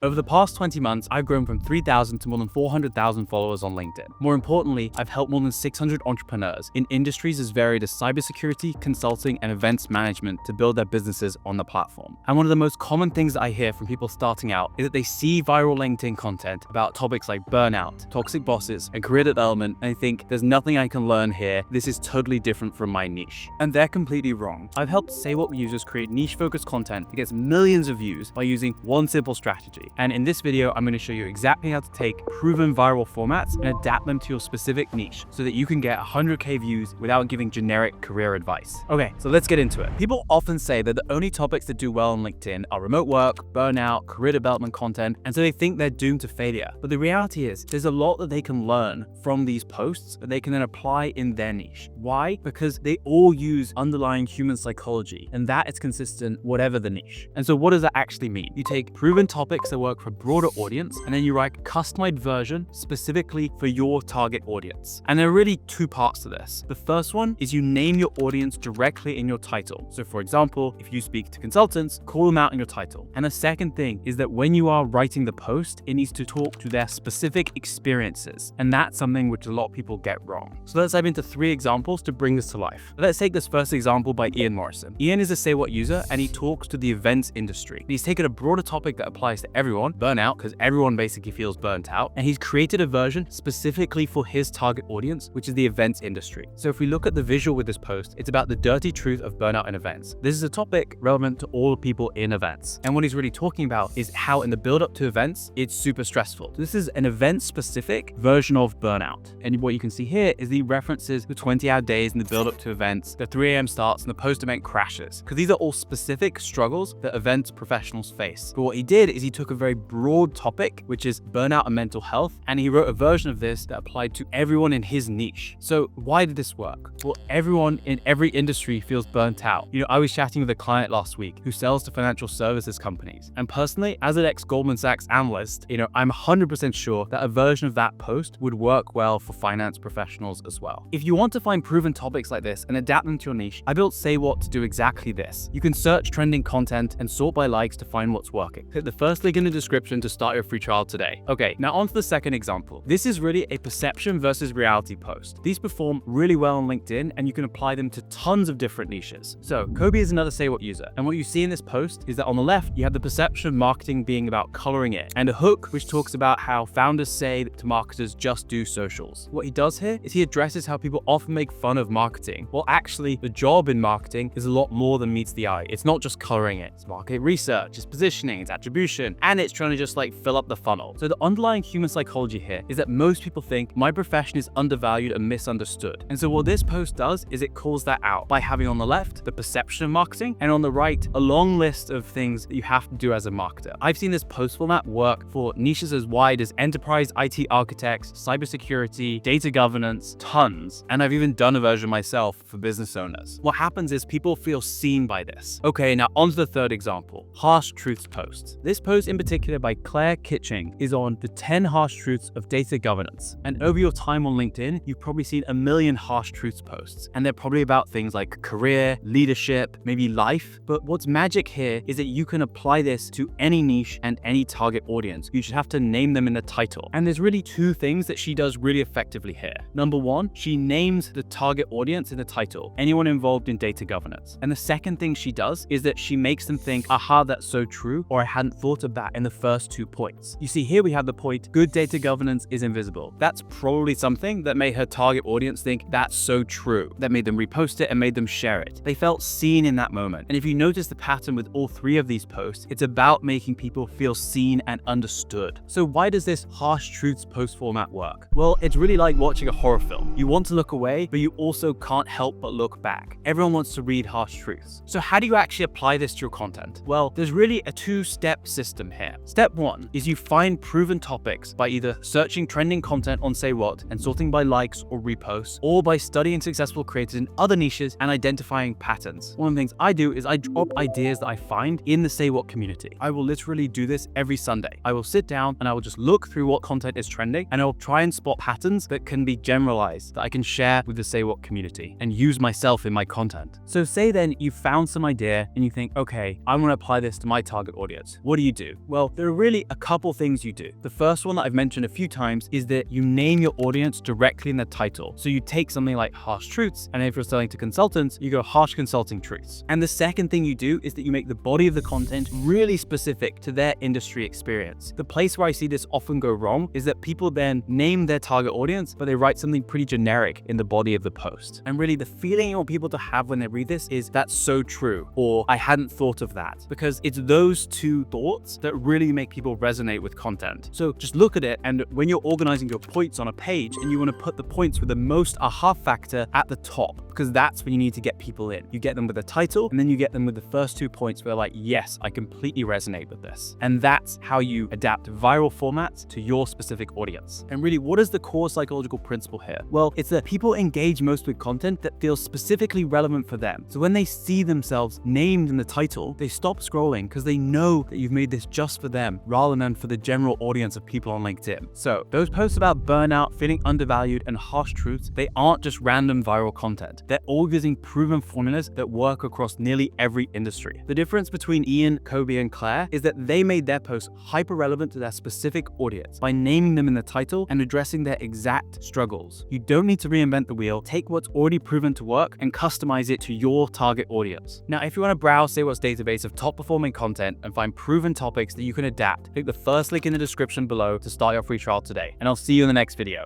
Over the past 20 months, I've grown from 3,000 to more than 400,000 followers on LinkedIn. More importantly, I've helped more than 600 entrepreneurs in industries as varied as cybersecurity, consulting, and events management to build their businesses on the platform. And one of the most common things that I hear from people starting out is that they see viral LinkedIn content about topics like burnout, toxic bosses, and career development, and they think there's nothing I can learn here. This is totally different from my niche. And they're completely wrong. I've helped Say What users create niche-focused content that gets millions of views by using one simple strategy. And in this video, I'm going to show you exactly how to take proven viral formats and adapt them to your specific niche so that you can get 100K views without giving generic career advice. Okay, so let's get into it. People often say that the only topics that do well on LinkedIn are remote work, burnout, career development content, and so they think they're doomed to failure. But the reality is there's a lot that they can learn from these posts that they can then apply in their niche. Why? Because they all use underlying human psychology, and that is consistent whatever the niche. And so what does that actually mean? You take proven topics that work for a broader audience, and then you write a customized version specifically for your target audience. And there are really two parts to this. The first one is you name your audience directly in your title. So for example, if you speak to consultants, call them out in your title. And the second thing is that when you are writing the post, it needs to talk to their specific experiences. And that's something which a lot of people get wrong. So let's dive into 3 examples to bring this to life. Let's take this first example by Ian Morrison. Ian is a Say What user, and he talks to the events industry. He's taken a broader topic that applies to everyone, burnout, because everyone basically feels burnt out, and he's created a version specifically for his target audience, which is the events industry. So if we look at the visual with this post, it's about the dirty truth of burnout in events. This is a topic relevant to all people in events. And what he's really talking about is how in the build up to events, it's super stressful. This is an event specific version of burnout. And what you can see here is the references the 20-hour days in the build up to events, the 3 a.m. starts and the post event crashes, because these are all specific struggles that event professionals face. But what he did is he took a very broad topic, which is burnout and mental health, and he wrote a version of this that applied to everyone in his niche. So why did this work? Well, everyone in every industry feels burnt out. I was chatting with a client last week who sells to financial services companies. And personally, as an ex-Goldman Sachs analyst, I'm 100% sure that a version of that post would work well for finance professionals as well. If you want to find proven topics like this and adapt them to your niche, I built Say What to do exactly this. You can search trending content and sort by likes to find what's working. Click the first link in the description to start your free trial today. Okay, now on to the second example. This is really a perception versus reality post. These perform really well on LinkedIn, and you can apply them to tons of different niches. So Kobe is another Say What user, and what you see in this post is that on the left, you have the perception of marketing being about coloring it, and a hook which talks about how founders say to marketers just do socials. What he does here is he addresses how people often make fun of marketing. Well, actually, the job in marketing is a lot more than meets the eye. It's not just coloring it. It's market research, it's positioning, it's attribution, and it's trying to just fill up the funnel. So the underlying human psychology here is that most people think my profession is undervalued and misunderstood. And so what this post does is it calls that out by having on the left the perception of marketing, and on the right a long list of things that you have to do as a marketer. I've seen this post format work for niches as wide as enterprise IT architects, cybersecurity, data governance, tons. And I've even done a version myself for business owners. What happens is people feel seen by this. Okay, now on to the third example, Harsh Truths post. This post in particular by Claire Kitching is on the 10 harsh truths of data governance. And over your time on LinkedIn, you've probably seen a million harsh truths posts, and they're probably about things like career, leadership, maybe life. But what's magic here is that you can apply this to any niche and any target audience. You just have to name them in the title. And there's really 2 things that she does really effectively here. Number 1, she names the target audience in the title, anyone involved in data governance. And the second thing she does is that she makes them think, aha, that's so true, or I hadn't thought of that in the first 2 points. You see here we have the point, good data governance is invisible. That's probably something that made her target audience think that's so true. That made them repost it and made them share it. They felt seen in that moment. And if you notice the pattern with all 3 of these posts, it's about making people feel seen and understood. So why does this harsh truths post format work? Well, it's really like watching a horror film. You want to look away, but you also can't help but look back. Everyone wants to read harsh truths. So how do you actually apply this to your content? Well, there's really a 2-step system here. Step 1 is you find proven topics by either searching trending content on Say What and sorting by likes or reposts, or by studying successful creators in other niches and identifying patterns. One of the things I do is I drop ideas that I find in the Say What community. I will literally do this every Sunday. I will sit down and I will just look through what content is trending, and I'll try and spot patterns that can be generalized that I can share with the Say What community and use myself in my content. So say then you found some idea and you think, okay, I want to apply this to my target audience. What do? Well, there are really a couple things you do. The first one that I've mentioned a few times is that you name your audience directly in the title. So you take something like harsh truths, and if you're selling to consultants, you go harsh consulting truths. And the second thing you do is that you make the body of the content really specific to their industry experience. The place where I see this often go wrong is that people then name their target audience, but they write something pretty generic in the body of the post. And really the feeling you want people to have when they read this is that's so true, or I hadn't thought of that, because it's those two thoughts that really make people resonate with content. So just look at it, and when you're organizing your points on a page and you want to put the points with the most aha factor at the top, because that's when you need to get people in. You get them with the title, and then you get them with the first 2 points where like, yes, I completely resonate with this. And that's how you adapt viral formats to your specific audience. And really, what is the core psychological principle here? Well, it's that people engage most with content that feels specifically relevant for them. So when they see themselves named in the title, they stop scrolling because they know that you've made this just for them rather than for the general audience of people on LinkedIn. So those posts about burnout, feeling undervalued, and harsh truths, they aren't just random viral content. They're all using proven formulas that work across nearly every industry. The difference between Ian, Kobe, and Claire is that they made their posts hyper relevant to their specific audience by naming them in the title and addressing their exact struggles. You don't need to reinvent the wheel. Take what's already proven to work and customize it to your target audience. Now, if you want to browse Say.What's database of top performing content and find proven topics that you can adapt, click the first link in the description below to start your free trial today. And I'll see you in the next video.